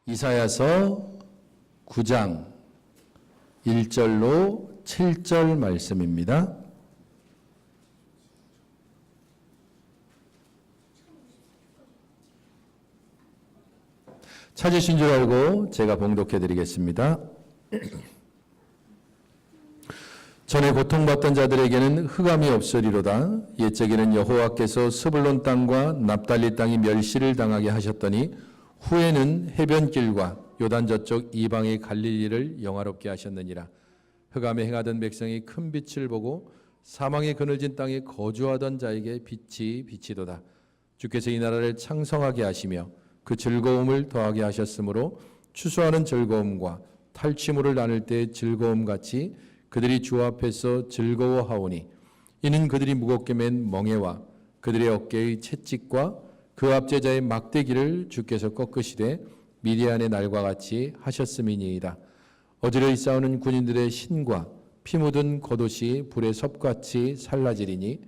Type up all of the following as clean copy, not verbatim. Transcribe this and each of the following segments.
이사야서 9장 1절로 7절 말씀입니다. 찾으신 줄 알고 제가 봉독해 드리겠습니다. 전에 고통받던 자들에게는 흑암이 없으리로다. 옛적에는 여호와께서 스불론 땅과 납달리 땅이 멸시를 당하게 하셨더니 후에는 해변길과 요단 저쪽 이방의 갈릴리를 영화롭게 하셨느니라. 흑암에 행하던 백성이 큰 빛을 보고 사망의 그늘진 땅에 거주하던 자에게 빛이 비치도다. 주께서 이 나라를 창성하게 하시며 그 즐거움을 더하게 하셨으므로 추수하는 즐거움과 탈취물을 나눌 때의 즐거움같이 그들이 주 앞에서 즐거워하오니 이는 그들이 무겁게 맨 멍에와 그들의 어깨의 채찍과 그 압제자의 막대기를 주께서 꺾으시되 미디안의 날과 같이 하셨음이니이다. 어지러이 싸우는 군인들의 신과 피 묻은 겉옷이 불의 섭같이 살라지리니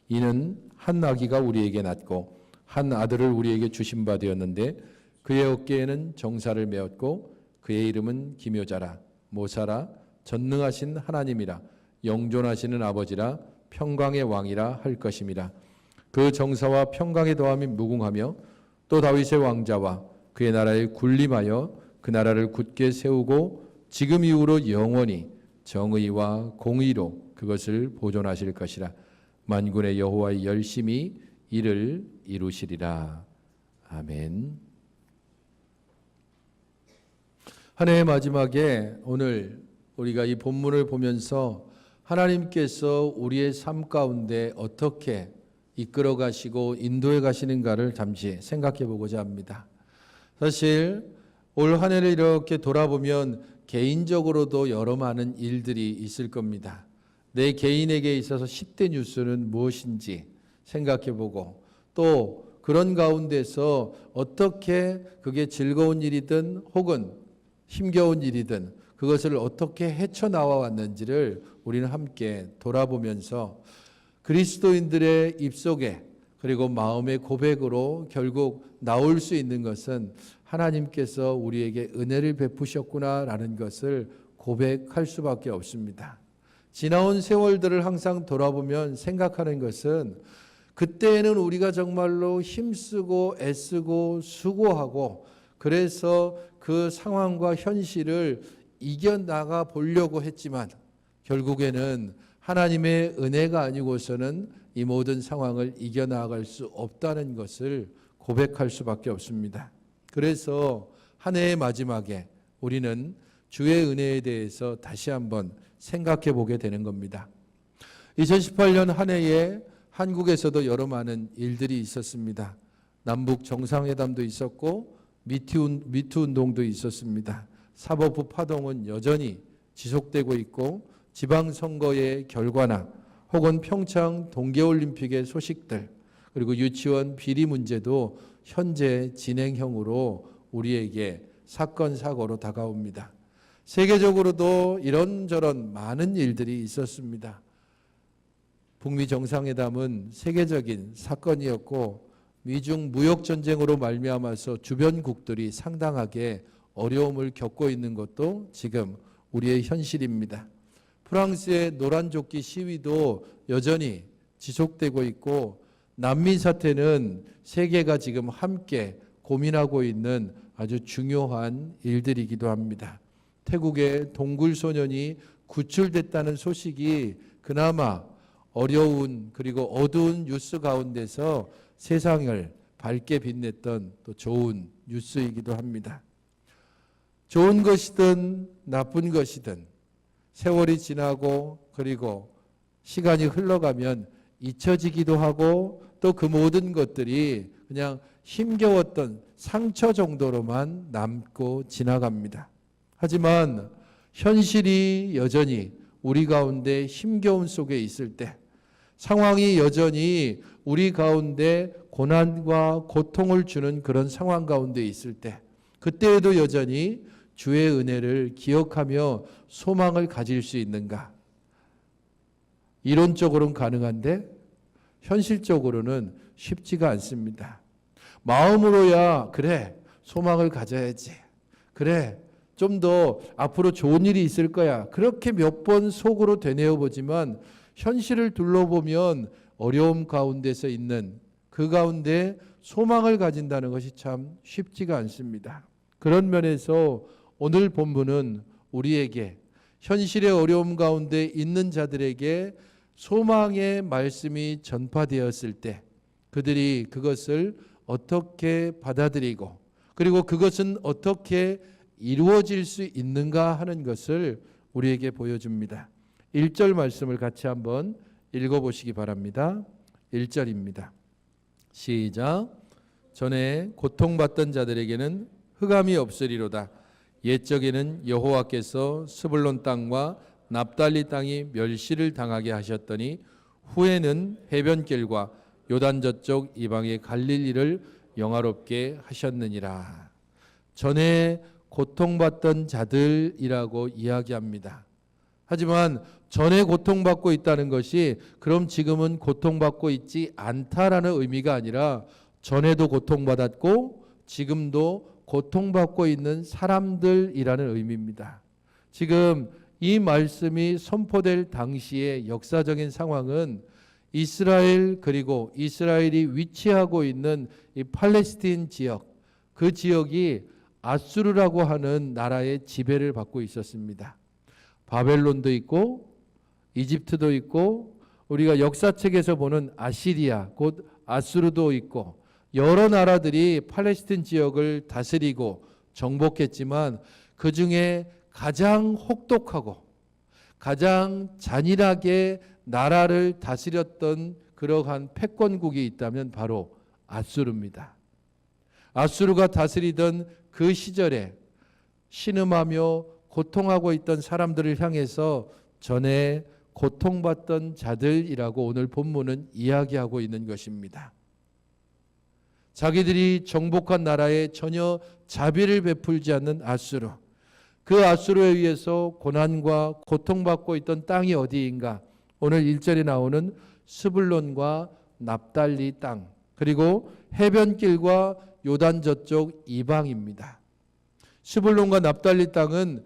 이는 한 아기가 우리에게 낳고 한 아들을 우리에게 주신 바 되었는데 그의 어깨에는 정사를 메었고 그의 이름은 기묘자라 모사라 전능하신 하나님이라 영존하시는 아버지라 평강의 왕이라 할 것임이라. 그 정사와 평강의 더함이 무궁하며 또 다윗의 왕자와 그의 나라에 군림하여 그 나라를 굳게 세우고 지금 이후로 영원히 정의와 공의로 그것을 보존하실 것이라. 만군의 여호와의 열심히 이를 이루시리라. 아멘. 한 해의 마지막에 오늘 우리가 이 본문을 보면서 하나님께서 우리의 삶 가운데 어떻게 이끌어 가시고 인도해 가시는가를 잠시 생각해 보고자 합니다. 사실 올 한 해를 이렇게 돌아보면 개인적으로도 여러 많은 일들이 있을 겁니다. 내 개인에게 있어서 10대 뉴스는 무엇인지 생각해 보고 또 그런 가운데서 어떻게 그게 즐거운 일이든 혹은 힘겨운 일이든 그것을 어떻게 헤쳐나와 왔는지를 우리는 함께 돌아보면서 그리스도인들의 입속에 그리고 마음의 고백으로 결국 나올 수 있는 것은 하나님께서 우리에게 은혜를 베푸셨구나라는 것을 고백할 수밖에 없습니다. 지나온 세월들을 항상 돌아보면 생각하는 것은 그때에는 우리가 정말로 힘쓰고 애쓰고 수고하고 그래서 그 상황과 현실을 이겨나가 보려고 했지만 결국에는 하나님의 은혜가 아니고서는 이 모든 상황을 이겨나갈 수 없다는 것을 고백할 수밖에 없습니다. 그래서 한 해의 마지막에 우리는 주의 은혜에 대해서 다시 한번 생각해 보게 되는 겁니다. 2018년 한 해에 한국에서도 여러 많은 일들이 있었습니다. 남북 정상회담도 있었고 미투 운동도 있었습니다. 사법부 파동은 여전히 지속되고 있고 지방선거의 결과나 혹은 평창 동계올림픽의 소식들 그리고 유치원 비리 문제도 현재 진행형으로 우리에게 사건 사고로 다가옵니다. 세계적으로도 이런저런 많은 일들이 있었습니다. 북미 정상회담은 세계적인 사건이었고 미중 무역전쟁으로 말미암아서 주변국들이 상당하게 어려움을 겪고 있는 것도 지금 우리의 현실입니다. 프랑스의 노란조끼 시위도 여전히 지속되고 있고 난민 사태는 세계가 지금 함께 고민하고 있는 아주 중요한 일들이기도 합니다. 태국의 동굴 소년이 구출됐다는 소식이 그나마 어려운 그리고 어두운 뉴스 가운데서 세상을 밝게 빛냈던 또 좋은 뉴스이기도 합니다. 좋은 것이든 나쁜 것이든 세월이 지나고 그리고 시간이 흘러가면 잊혀지기도 하고 또 그 모든 것들이 그냥 힘겨웠던 상처 정도로만 남고 지나갑니다. 하지만 현실이 여전히 우리 가운데 힘겨움 속에 있을 때 상황이 여전히 우리 가운데 고난과 고통을 주는 그런 상황 가운데 있을 때 그때에도 여전히 주의 은혜를 기억하며 소망을 가질 수 있는가? 이론적으로는 가능한데 현실적으로는 쉽지가 않습니다. 마음으로야 그래 소망을 가져야지. 그래, 좀 더 앞으로 좋은 일이 있을 거야. 그렇게 몇 번 속으로 되뇌어 보지만 현실을 둘러보면 어려움 가운데서 있는 그 가운데 소망을 가진다는 것이 참 쉽지가 않습니다. 그런 면에서 오늘 본문은 우리에게 현실의 어려움 가운데 있는 자들에게 소망의 말씀이 전파되었을 때 그들이 그것을 어떻게 받아들이고 그리고 그것은 어떻게 이루어질 수 있는가 하는 것을 우리에게 보여줍니다. 1절 말씀을 같이 한번 읽어보시기 바랍니다. 1절입니다. 시작. 전에 고통받던 자들에게는 흑암이 없으리로다. 옛적에는 여호와께서 스불론 땅과 납달리 땅이 멸시를 당하게 하셨더니 후에는 해변길과 요단 저쪽 이방의 갈릴리를 영화롭게 하셨느니라. 전에 고통받던 자들이라고 이야기합니다. 하지만 전에 고통받고 있다는 것이 그럼 지금은 고통받고 있지 않다라는 의미가 아니라 전에도 고통받았고 지금도 고통받고 있는 사람들이라는 의미입니다. 지금 이 말씀이 선포될 당시의 역사적인 상황은 이스라엘 그리고 이스라엘이 위치하고 있는 이 팔레스틴 지역, 그 지역이 아수르라고 하는 나라의 지배를 받고 있었습니다. 바벨론도 있고 이집트도 있고 우리가 역사책에서 보는 아시리아 곧 아수르도 있고 여러 나라들이 팔레스틴 지역을 다스리고 정복했지만 그 중에 가장 혹독하고 가장 잔인하게 나라를 다스렸던 그러한 패권국이 있다면 바로 아수르입니다. 아수르가 다스리던 그 시절에 신음하며 고통하고 있던 사람들을 향해서 전에 고통받던 자들이라고 오늘 본문은 이야기하고 있는 것입니다. 자기들이 정복한 나라에 전혀 자비를 베풀지 않는 아수르, 그 아수르에 의해서 고난과 고통받고 있던 땅이 어디인가? 오늘 1절에 나오는 스불론과 납달리 땅, 그리고 해변길과 요단 저쪽 이방입니다. 스불론과 납달리 땅은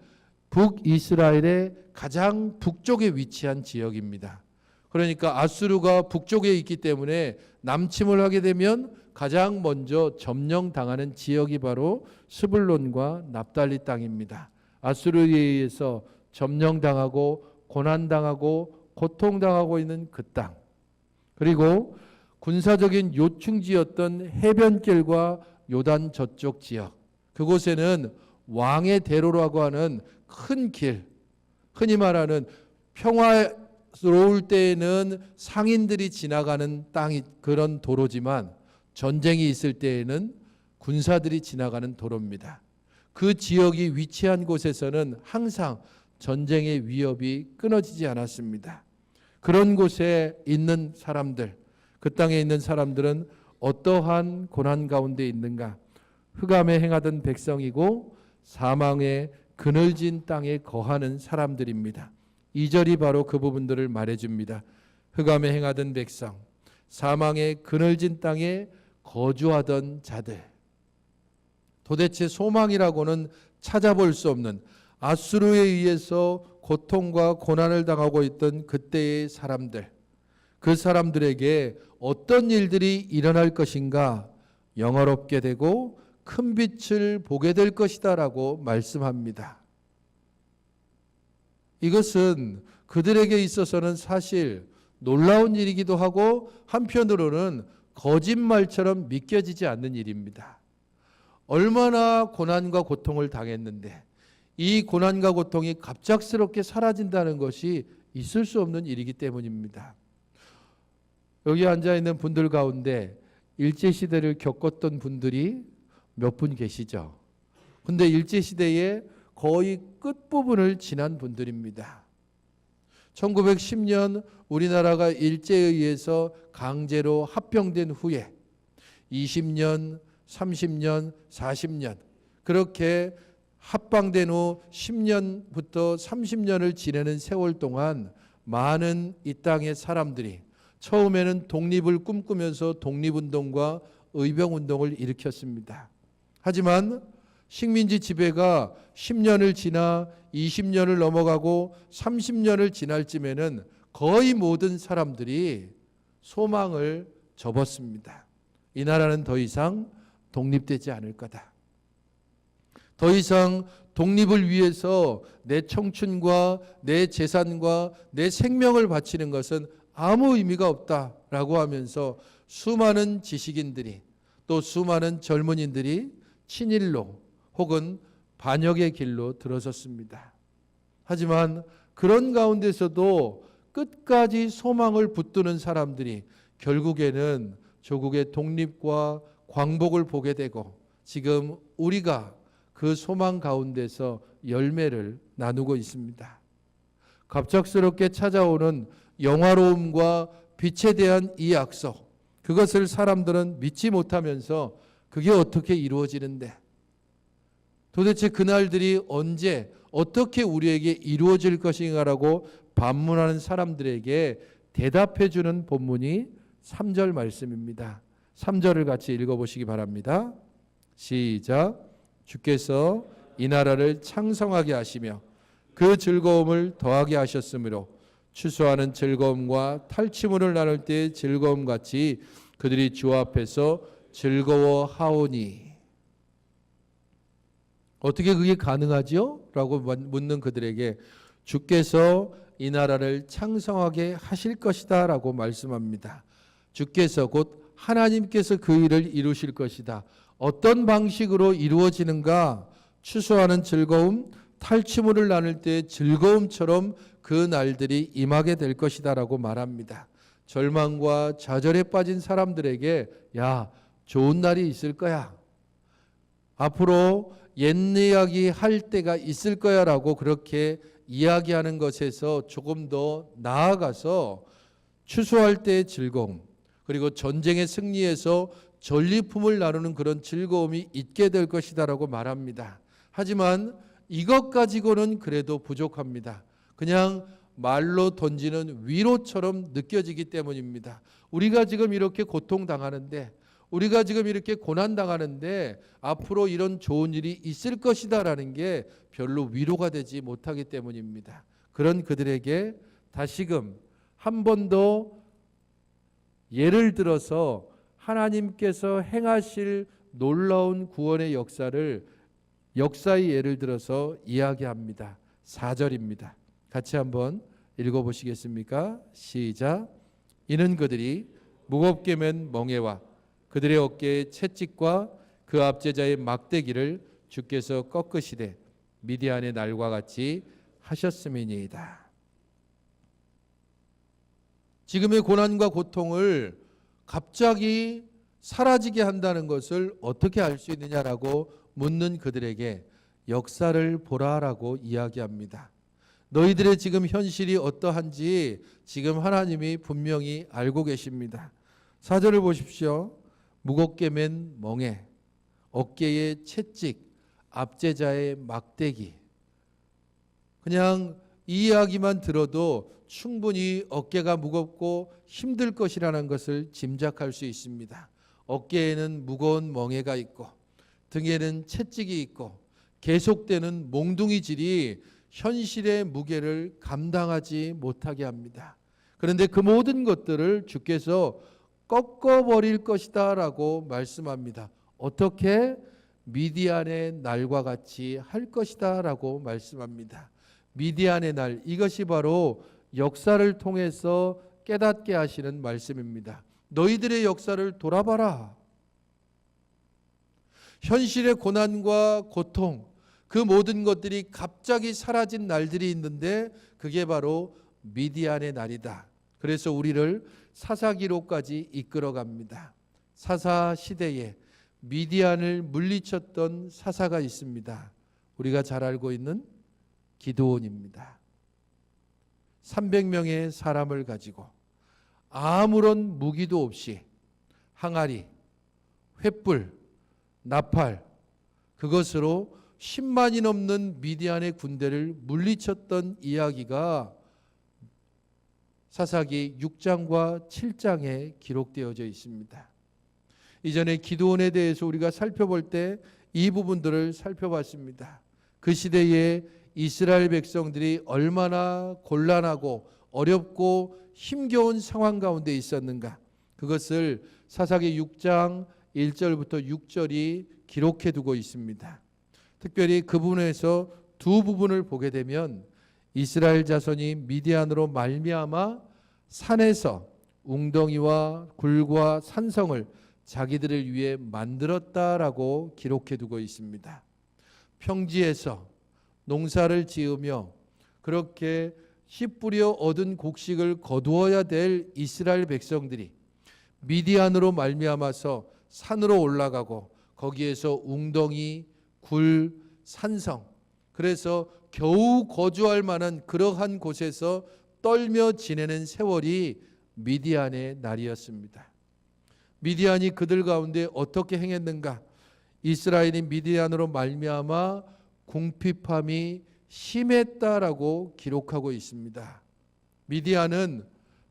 북이스라엘의 가장 북쪽에 위치한 지역입니다. 그러니까 아수르가 북쪽에 있기 때문에 남침을 하게 되면 가장 먼저 점령당하는 지역이 바로 스불론과 납달리 땅입니다. 아수르에 의해서 점령당하고 고난당하고 고통당하고 있는 그 땅, 그리고 군사적인 요충지였던 해변길과 요단 저쪽 지역, 그곳에는 왕의 대로라고 하는 큰 길, 흔히 말하는 평화로울 때에는 상인들이 지나가는 땅이 그런 도로지만 전쟁이 있을 때에는 군사들이 지나가는 도로입니다. 그 지역이 위치한 곳에서는 항상 전쟁의 위협이 끊어지지 않았습니다. 그런 곳에 있는 사람들, 그 땅에 있는 사람들은 어떠한 고난 가운데 있는가? 흑암에 행하던 백성이고 사망의 그늘진 땅에 거하는 사람들입니다. 2절이 바로 그 부분들을 말해줍니다. 흑암에 행하던 백성, 사망의 그늘진 땅에 거주하던 자들. 도대체 소망이라고는 찾아볼 수 없는 아수르에 의해서 고통과 고난을 당하고 있던 그때의 사람들, 그 사람들에게 어떤 일들이 일어날 것인가? 영화롭게 되고 큰 빛을 보게 될 것이다 라고 말씀합니다. 이것은 그들에게 있어서는 사실 놀라운 일이기도 하고 한편으로는 거짓말처럼 믿겨지지 않는 일입니다. 얼마나 고난과 고통을 당했는데 이 고난과 고통이 갑작스럽게 사라진다는 것이 있을 수 없는 일이기 때문입니다. 여기 앉아있는 분들 가운데 일제시대를 겪었던 분들이 몇 분 계시죠? 근데 일제시대의 거의 끝부분을 지난 분들입니다. 1910년 우리나라가 일제에 의해서 강제로 합병된 후에 20년, 30년, 40년 그렇게 합방된 후 10년부터 30년을 지내는 세월 동안 많은 이 땅의 사람들이 처음에는 독립을 꿈꾸면서 독립운동과 의병운동을 일으켰습니다. 하지만 식민지 지배가 10년을 지나 20년을 넘어가고 30년을 지날 쯤에는 거의 모든 사람들이 소망을 접었습니다. 이 나라는 더 이상 독립되지 않을 거다. 더 이상 독립을 위해서 내 청춘과 내 재산과 내 생명을 바치는 것은 아무 의미가 없다라고 하면서 수많은 지식인들이 또 수많은 젊은이들이 친일로 혹은 반역의 길로 들어섰습니다. 하지만 그런 가운데서도 끝까지 소망을 붙드는 사람들이 결국에는 조국의 독립과 광복을 보게 되고 지금 우리가 그 소망 가운데서 열매를 나누고 있습니다. 갑작스럽게 찾아오는 영화로움과 빛에 대한 이 약속, 그것을 사람들은 믿지 못하면서 그게 어떻게 이루어지는데, 도대체 그날들이 언제 어떻게 우리에게 이루어질 것인가라고 반문하는 사람들에게 대답해 주는 본문이 3절 말씀입니다. 3절을 같이 읽어보시기 바랍니다. 시작. 주께서 이 나라를 창성하게 하시며 그 즐거움을 더하게 하셨으므로 추수하는 즐거움과 탈취물을 나눌 때의 즐거움 같이 그들이 주 앞에서 즐거워하오니. 어떻게 그게 가능하지요? 라고 묻는 그들에게 주께서 이 나라를 창성하게 하실 것이다 라고 말씀합니다. 주께서 곧 하나님께서 그 일을 이루실 것이다. 어떤 방식으로 이루어지는가? 추수하는 즐거움, 탈취물을 나눌 때의 즐거움처럼 그 날들이 임하게 될 것이다 라고 말합니다. 절망과 좌절에 빠진 사람들에게 야, 좋은 날이 있을 거야. 앞으로 옛 이야기 할 때가 있을 거야 라고 그렇게 이야기하는 것에서 조금 더 나아가서 추수할 때의 즐거움, 그리고 전쟁의 승리에서 전리품을 나누는 그런 즐거움이 있게 될 것이다 라고 말합니다. 하지만 이것 가지고는 그래도 부족합니다. 그냥 말로 던지는 위로처럼 느껴지기 때문입니다. 우리가 지금 이렇게 고통당하는데, 우리가 지금 이렇게 고난당하는데 앞으로 이런 좋은 일이 있을 것이다라는 게 별로 위로가 되지 못하기 때문입니다. 그런 그들에게 다시금 한 번 더 예를 들어서 하나님께서 행하실 놀라운 구원의 역사의 예를 들어서 이야기합니다. 4절입니다. 같이 한번 읽어보시겠습니까? 시작. 이는 그들이 무겁게 맨 멍에와 그들의 어깨에 채찍과 그 압제자의 막대기를 주께서 꺾으시되 미디안의 날과 같이 하셨음이니이다. 지금의 고난과 고통을 갑자기 사라지게 한다는 것을 어떻게 알 수 있느냐라고 묻는 그들에게 역사를 보라라고 이야기합니다. 너희들의 지금 현실이 어떠한지 지금 하나님이 분명히 알고 계십니다. 4절을 보십시오. 무겁게 맨 멍에, 어깨에 채찍, 압제자의 막대기. 그냥 이 이야기만 들어도 충분히 어깨가 무겁고 힘들 것이라는 것을 짐작할 수 있습니다. 어깨에는 무거운 멍에가 있고 등에는 채찍이 있고 계속되는 몽둥이질이 현실의 무게를 감당하지 못하게 합니다. 그런데 그 모든 것들을 주께서 꺾어버릴 것이다 라고 말씀합니다. 어떻게? 미디안의 날과 같이 할 것이다 라고 말씀합니다. 미디안의 날, 이것이 바로 역사를 통해서 깨닫게 하시는 말씀입니다. 너희들의 역사를 돌아봐라. 현실의 고난과 고통, 그 모든 것들이 갑자기 사라진 날들이 있는데 그게 바로 미디안의 날이다. 그래서 우리를 사사기로까지 이끌어갑니다. 사사 시대에 미디안을 물리쳤던 사사가 있습니다. 우리가 잘 알고 있는 기드온입니다. 300명의 사람을 가지고 아무런 무기도 없이 항아리, 횃불, 나팔, 그것으로 10만이 넘는 미디안의 군대를 물리쳤던 이야기가 사사기 6장과 7장에 기록되어져 있습니다. 이전에 기드온에 대해서 우리가 살펴볼 때 이 부분들을 살펴봤습니다. 그 시대에 이스라엘 백성들이 얼마나 곤란하고 어렵고 힘겨운 상황 가운데 있었는가, 그것을 사사기 6장 1절부터 6절이 기록해 두고 있습니다. 특별히 그 부분에서 두 부분을 보게 되면 이스라엘 자손이 미디안으로 말미암아 산에서 웅덩이와 굴과 산성을 자기들을 위해 만들었다라고 기록해 두고 있습니다. 평지에서 농사를 지으며 그렇게 씨 뿌려 얻은 곡식을 거두어야 될 이스라엘 백성들이 미디안으로 말미암아서 산으로 올라가고 거기에서 웅덩이, 굴, 산성, 그래서 겨우 거주할 만한 그러한 곳에서 떨며 지내는 세월이 미디안의 날이었습니다. 미디안이 그들 가운데 어떻게 행했는가? 이스라엘이 미디안으로 말미암아 궁핍함이 심했다라고 기록하고 있습니다. 미디안은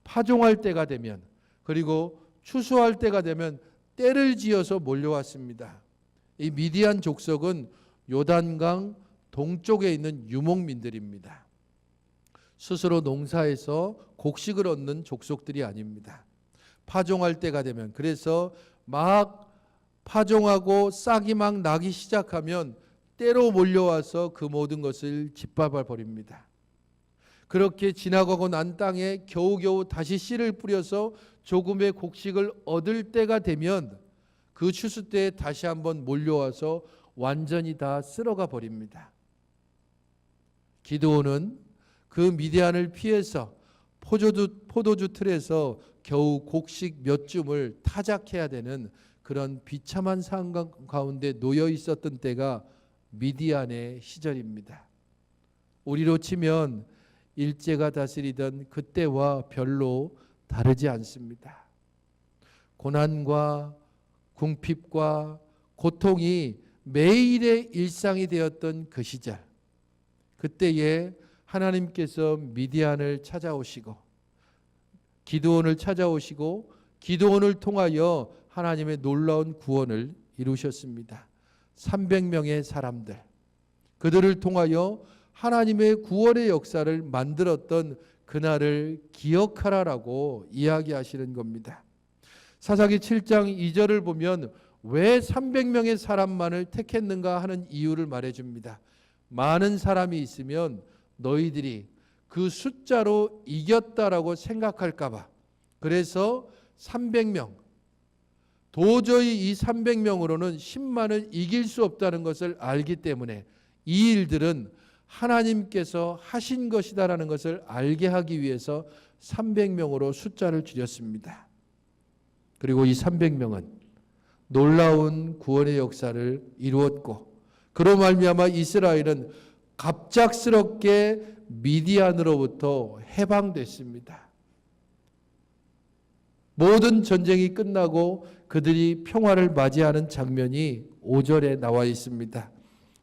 파종할 때가 되면, 그리고 추수할 때가 되면 떼를 지어서 몰려왔습니다. 이 미디안 족속은 요단강 동쪽에 있는 유목민들입니다. 스스로 농사에서 곡식을 얻는 족속들이 아닙니다. 파종할 때가 되면, 그래서 막 파종하고 싹이 막 나기 시작하면 때로 몰려와서 그 모든 것을 짓밟아 버립니다. 그렇게 지나가고 난 땅에 겨우겨우 다시 씨를 뿌려서 조금의 곡식을 얻을 때가 되면 그 추수 때에 다시 한번 몰려와서 완전히 다 쓸어가 버립니다. 기드온은 그 미디안을 피해서 포도주 틀에서 겨우 곡식 몇 줌을 타작해야 되는 그런 비참한 상황 가운데 놓여 있었던 때가 미디안의 시절입니다. 우리로 치면 일제가 다스리던 그때와 별로 다르지 않습니다. 고난과 궁핍과 고통이 매일의 일상이 되었던 그 시절, 그때에 하나님께서 미디안을 찾아오시고 기드온을 찾아오시고 기드온을 통하여 하나님의 놀라운 구원을 이루셨습니다. 300명의 사람들, 그들을 통하여 하나님의 구원의 역사를 만들었던 그날을 기억하라라고 이야기하시는 겁니다. 사사기 7장 2절을 보면 왜 300명의 사람만을 택했는가 하는 이유를 말해줍니다. 많은 사람이 있으면 너희들이 그 숫자로 이겼다라고 생각할까 봐. 그래서 300명, 도저히 이 300명으로는 10만을 이길 수 없다는 것을 알기 때문에 이 일들은 하나님께서 하신 것이다라는 것을 알게 하기 위해서 300명으로 숫자를 줄였습니다. 그리고 이 300명은 놀라운 구원의 역사를 이루었고, 그로 말미암아 이스라엘은 갑작스럽게 미디안으로부터 해방됐습니다. 모든 전쟁이 끝나고 그들이 평화를 맞이하는 장면이 5절에 나와 있습니다.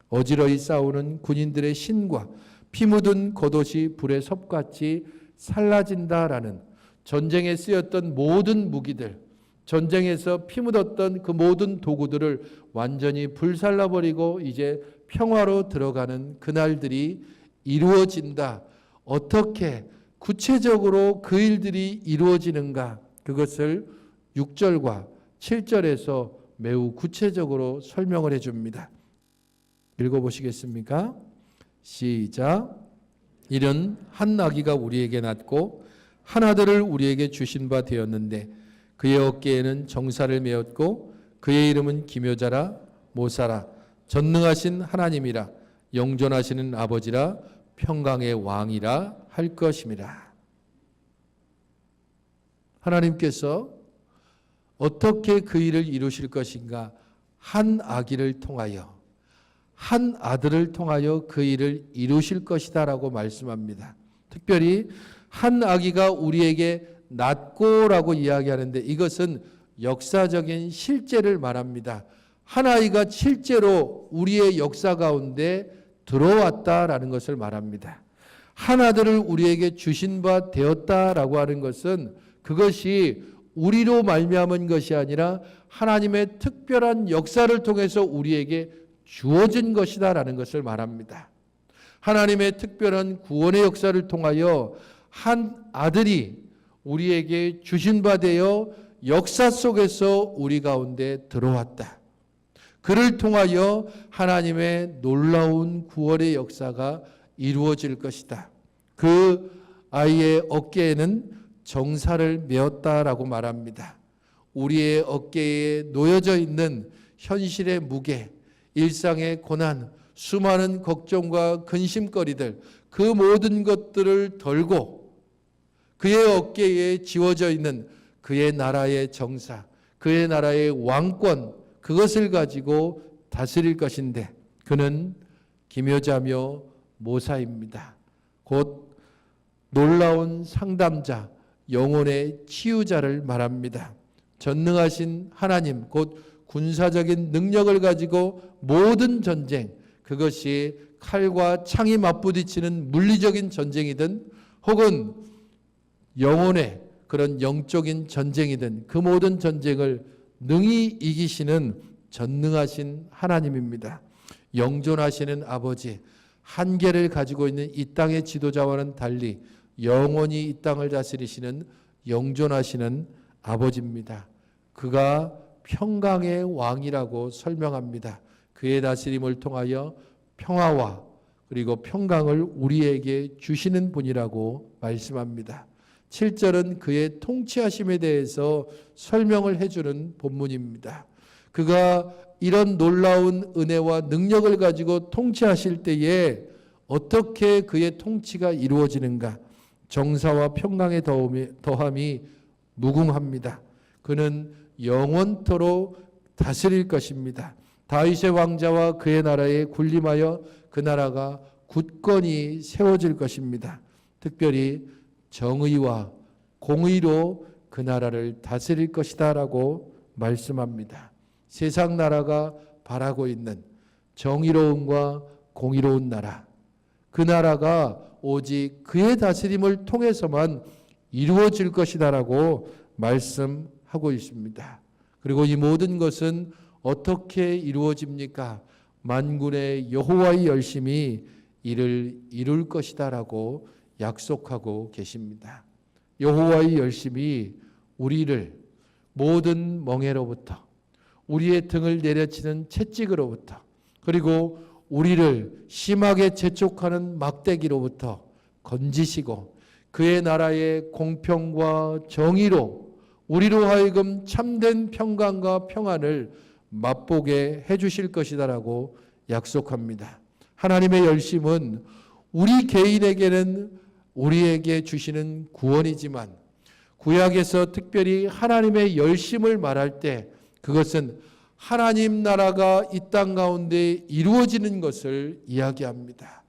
어지러이 싸우는 군인들의 신과 피 묻은 겉옷이 불의 섭같이 살라진다라는, 전쟁에 쓰였던 모든 무기들, 전쟁에서 피 묻었던 그 모든 도구들을 완전히 불살라버리고 이제 평화로 들어가는 그날들이 이루어진다. 어떻게 구체적으로 그 일들이 이루어지는가, 그것을 6절과 7절에서 매우 구체적으로 설명을 해줍니다. 읽어보시겠습니까? 시작. 이는 한 아기가 우리에게 낳고 한 아들을 우리에게 주신 바 되었는데 그의 어깨에는 정사를 메었고 그의 이름은 기묘자라 모사라 전능하신 하나님이라 영존하시는 아버지라 평강의 왕이라 할 것임이라. 하나님께서 어떻게 그 일을 이루실 것인가? 한 아기를 통하여, 한 아들을 통하여 그 일을 이루실 것이다 라고 말씀합니다. 특별히 한 아기가 우리에게 낳고라고 이야기하는데 이것은 역사적인 실제를 말합니다. 한 아이가 실제로 우리의 역사 가운데 들어왔다라는 것을 말합니다. 한 아들을 우리에게 주신 바 되었다라고 하는 것은 그것이 우리로 말미암은 것이 아니라 하나님의 특별한 역사를 통해서 우리에게 주어진 것이다라는 것을 말합니다. 하나님의 특별한 구원의 역사를 통하여 한 아들이 우리에게 주신 바 되어 역사 속에서 우리 가운데 들어왔다. 그를 통하여 하나님의 놀라운 구원의 역사가 이루어질 것이다. 그 아이의 어깨에는 정사를 메었다라고 말합니다. 우리의 어깨에 놓여져 있는 현실의 무게, 일상의 고난, 수많은 걱정과 근심거리들, 그 모든 것들을 덜고 그의 어깨에 지워져 있는 그의 나라의 정사, 그의 나라의 왕권, 그것을 가지고 다스릴 것인데 그는 기묘자며 모사입니다. 곧 놀라운 상담자, 영혼의 치유자를 말합니다. 전능하신 하나님, 곧 군사적인 능력을 가지고 모든 전쟁, 그것이 칼과 창이 맞부딪히는 물리적인 전쟁이든 혹은 영혼의 그런 영적인 전쟁이든 그 모든 전쟁을 능히 이기시는 전능하신 하나님입니다. 영존하시는 아버지, 한계를 가지고 있는 이 땅의 지도자와는 달리 영원히 이 땅을 다스리시는 영존하시는 아버지입니다. 그가 평강의 왕이라고 설명합니다. 그의 다스림을 통하여 평화와 그리고 평강을 우리에게 주시는 분이라고 말씀합니다. 7절은 그의 통치하심에 대해서 설명을 해주는 본문입니다. 그가 이런 놀라운 은혜와 능력을 가지고 통치하실 때에 어떻게 그의 통치가 이루어지는가? 정사와 평강의 더함이 무궁합니다. 그는 영원토록 다스릴 것입니다. 다윗의 왕자와 그의 나라에 군림하여 그 나라가 굳건히 세워질 것입니다. 특별히 정의와 공의로 그 나라를 다스릴 것이다 라고 말씀합니다. 세상 나라가 바라고 있는 정의로움과 공의로운 나라, 그 나라가 오직 그의 다스림을 통해서만 이루어질 것이다 라고 말씀하고 있습니다. 그리고 이 모든 것은 어떻게 이루어집니까? 만군의 여호와의 열심히 이를 이룰 것이다 라고 약속하고 계십니다. 여호와의 열심히 우리를 모든 멍에로부터, 우리의 등을 내려치는 채찍으로부터, 그리고 우리를 심하게 재촉하는 막대기로부터 건지시고 그의 나라의 공평과 정의로 우리로 하여금 참된 평강과 평안을 맛보게 해주실 것이다라고 약속합니다. 하나님의 열심은 우리 개인에게는 우리에게 주시는 구원이지만 구약에서 특별히 하나님의 열심을 말할 때 그것은 하나님 나라가 이 땅 가운데 이루어지는 것을 이야기합니다.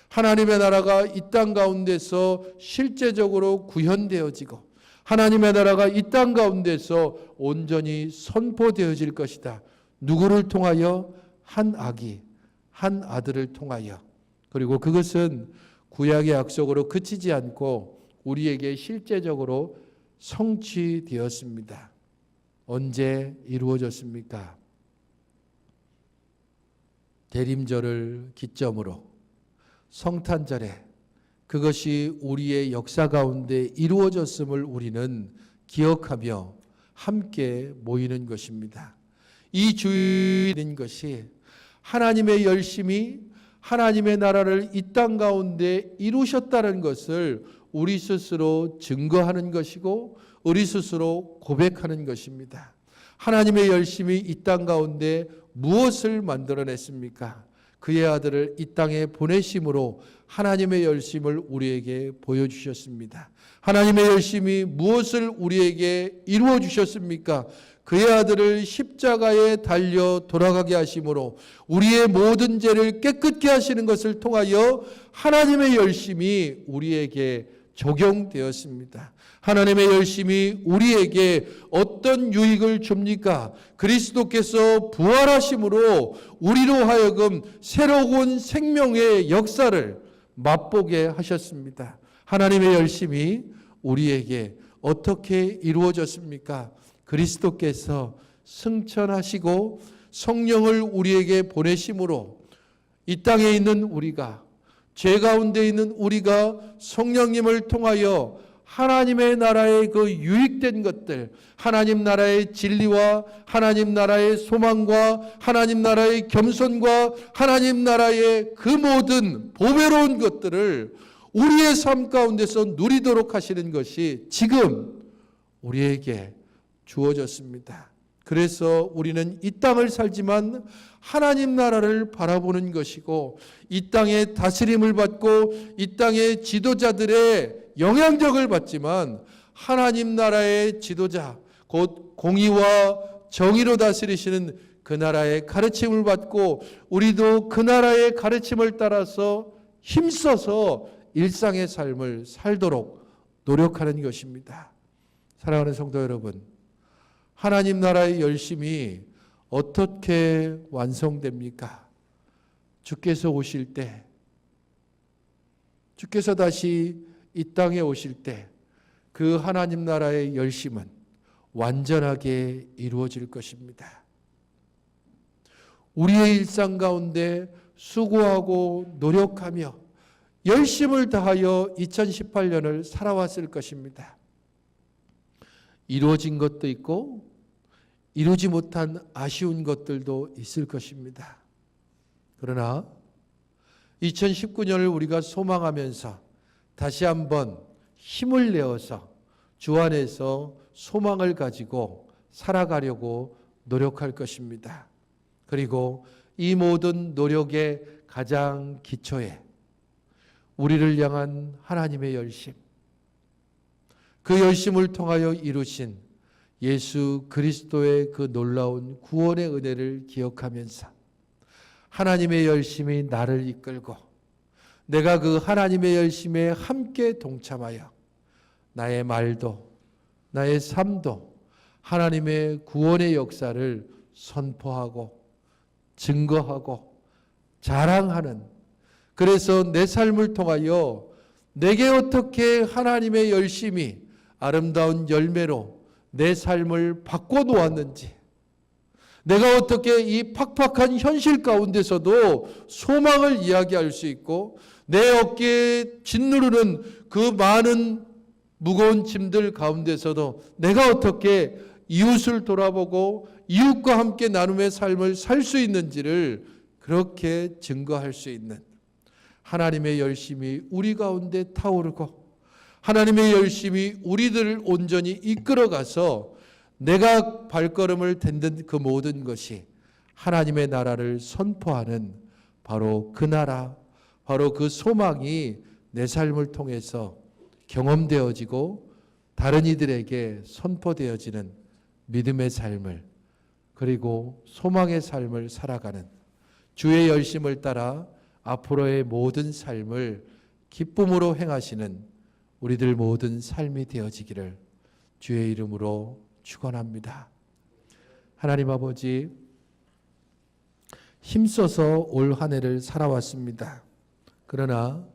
하나님의 나라가 이 땅 가운데서 실제적으로 구현되어지고 하나님의 나라가 이 땅 가운데서 온전히 선포되어질 것이다. 누구를 통하여? 한 아기, 한 아들을 통하여. 그리고 그것은 구약의 약속으로 그치지 않고 우리에게 실제적으로 성취되었습니다. 언제 이루어졌습니까? 대림절을 기점으로 성탄절에 그것이 우리의 역사 가운데 이루어졌음을 우리는 기억하며 함께 모이는 것입니다. 이 주일인 것이 하나님의 열심이 하나님의 나라를 이 땅 가운데 이루셨다는 것을 우리 스스로 증거하는 것이고 우리 스스로 고백하는 것입니다. 하나님의 열심이 이 땅 가운데 무엇을 만들어냈습니까? 그의 아들을 이 땅에 보내심으로 하나님의 열심을 우리에게 보여주셨습니다. 하나님의 열심이 무엇을 우리에게 이루어 주셨습니까? 그의 아들을 십자가에 달려 돌아가게 하심으로 우리의 모든 죄를 깨끗게 하시는 것을 통하여 하나님의 열심이 우리에게 적용되었습니다. 하나님의 열심이 우리에게 어떤 유익을 줍니까? 그리스도께서 부활하심으로 우리로 하여금 새로운 생명의 역사를 맛보게 하셨습니다. 하나님의 열심이 우리에게 어떻게 이루어졌습니까? 그리스도께서 승천하시고 성령을 우리에게 보내심으로 이 땅에 있는 우리가, 죄 가운데 있는 우리가 성령님을 통하여 하나님의 나라의 그 유익된 것들, 하나님 나라의 진리와 하나님 나라의 소망과 하나님 나라의 겸손과 하나님 나라의 그 모든 보배로운 것들을 우리의 삶 가운데서 누리도록 하시는 것이 지금 우리에게 주어졌습니다. 그래서 우리는 이 땅을 살지만 하나님 나라를 바라보는 것이고, 이 땅의 다스림을 받고 이 땅의 지도자들의 영향력을 받지만 하나님 나라의 지도자, 곧 공의와 정의로 다스리시는 그 나라의 가르침을 받고 우리도 그 나라의 가르침을 따라서 힘써서 일상의 삶을 살도록 노력하는 것입니다. 사랑하는 성도 여러분, 하나님 나라의 열심이 어떻게 완성됩니까? 주께서 오실 때, 주께서 다시 이 땅에 오실 때 그 하나님 나라의 열심은 완전하게 이루어질 것입니다. 우리의 일상 가운데 수고하고 노력하며 열심을 다하여 2018년을 살아왔을 것입니다. 이루어진 것도 있고 이루지 못한 아쉬운 것들도 있을 것입니다. 그러나 2019년을 우리가 소망하면서 다시 한번 힘을 내어서 주 안에서 소망을 가지고 살아가려고 노력할 것입니다. 그리고 이 모든 노력의 가장 기초에 우리를 향한 하나님의 열심, 그 열심을 통하여 이루신 예수 그리스도의 그 놀라운 구원의 은혜를 기억하면서 하나님의 열심이 나를 이끌고 내가 그 하나님의 열심에 함께 동참하여 나의 말도 나의 삶도 하나님의 구원의 역사를 선포하고 증거하고 자랑하는, 그래서 내 삶을 통하여 내게 어떻게 하나님의 열심이 아름다운 열매로 내 삶을 바꿔놓았는지, 내가 어떻게 이 팍팍한 현실 가운데서도 소망을 이야기할 수 있고 내 어깨에 짓누르는 그 많은 무거운 짐들 가운데서도 내가 어떻게 이웃을 돌아보고 이웃과 함께 나눔의 삶을 살 수 있는지를 그렇게 증거할 수 있는 하나님의 열심이 우리 가운데 타오르고 하나님의 열심이 우리들을 온전히 이끌어가서 내가 발걸음을 딛는 그 모든 것이 하나님의 나라를 선포하는 바로 그 나라, 바로 그 소망이 내 삶을 통해서 경험되어지고 다른 이들에게 선포되어지는 믿음의 삶을, 그리고 소망의 삶을 살아가는 주의 열심을 따라 앞으로의 모든 삶을 기쁨으로 행하시는 우리들 모든 삶이 되어지기를 주의 이름으로 축원합니다. 하나님 아버지, 힘써서 올 한 해를 살아왔습니다. 그러나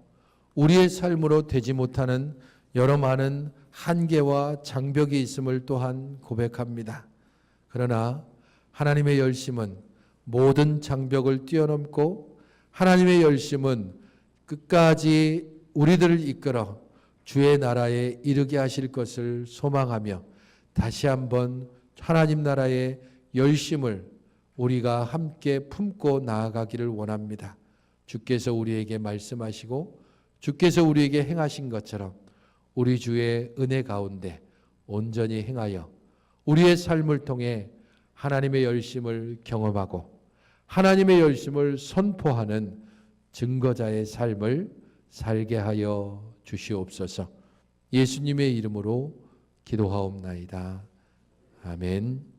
우리의 삶으로 되지 못하는 여러 많은 한계와 장벽이 있음을 또한 고백합니다. 그러나 하나님의 열심은 모든 장벽을 뛰어넘고 하나님의 열심은 끝까지 우리들을 이끌어 주의 나라에 이르게 하실 것을 소망하며 다시 한번 하나님 나라의 열심을 우리가 함께 품고 나아가기를 원합니다. 주께서 우리에게 말씀하시고 주께서 우리에게 행하신 것처럼 우리 주의 은혜 가운데 온전히 행하여 우리의 삶을 통해 하나님의 열심을 경험하고 하나님의 열심을 선포하는 증거자의 삶을 살게 하여 주시옵소서. 예수님의 이름으로 기도하옵나이다. 아멘.